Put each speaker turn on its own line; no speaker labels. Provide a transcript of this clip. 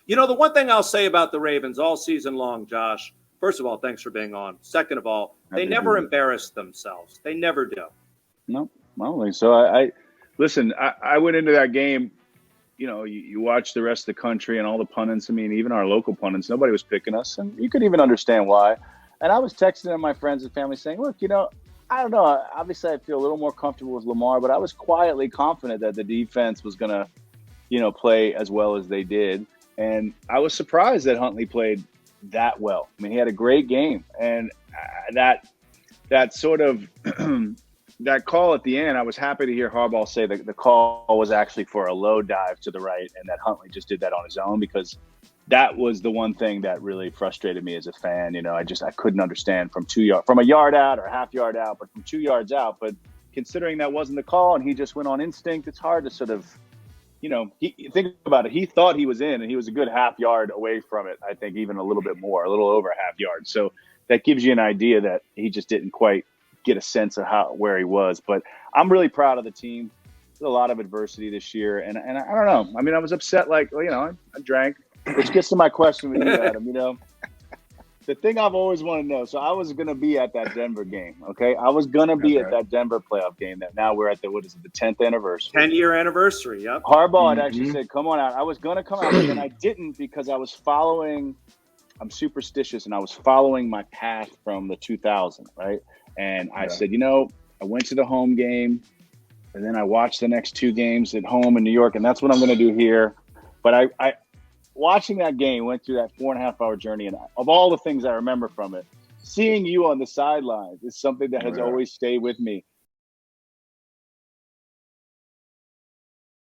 You know, the one thing I'll say about the Ravens all season long, Josh, first of all, thanks for being on. Second of all, they never embarrass themselves. They never do.
No, I don't think so. I listen, I went into that game, you know, you watch the rest of the country and all the pundits. I mean, even our local pundits, nobody was picking us. And you could even understand why. And I was texting my friends and family saying, look, you know, I don't know. Obviously, I feel a little more comfortable with Lamar, but I was quietly confident that the defense was going to, you know, play as well as they did. And I was surprised that Huntley played that well. I mean, he had a great game. And that sort of that call at the end, I was happy to hear Harbaugh say that the call was actually for a low dive to the right and that Huntley just did that on his own, because that was the one thing that really frustrated me as a fan. You know, I couldn't understand from a yard out or a half yard out, but from 2 yards out. But considering that wasn't the call and he just went on instinct, it's hard to sort of, you know, think about it. He thought he was in and he was a good half yard away from it. I think even a little bit more, a little over a half yard. So that gives you an idea that he just didn't quite get a sense of where he was. But I'm really proud of the team. There's a lot of adversity this year. And I don't know. I mean, I was upset, like, well, you know, I drank, which gets to my question with you, Adam. You know, the thing I've always wanted to know. So I was going to be at that Denver game. Okay. I was going to be at that Denver playoff game that now we're at the 10th anniversary.
10-year anniversary. Yep.
Harbaugh had actually said, come on out. I was going to come out, but then I didn't because I was following, I'm superstitious, and I was following my path from the 2000, right? And I said, you know, I went to the home game and then I watched the next 2 games at home in New York, and that's what I'm going to do here. But I watching that game, went through that 4.5-hour journey, and of all the things I remember from it, seeing you on the sidelines is something that has always stayed with me.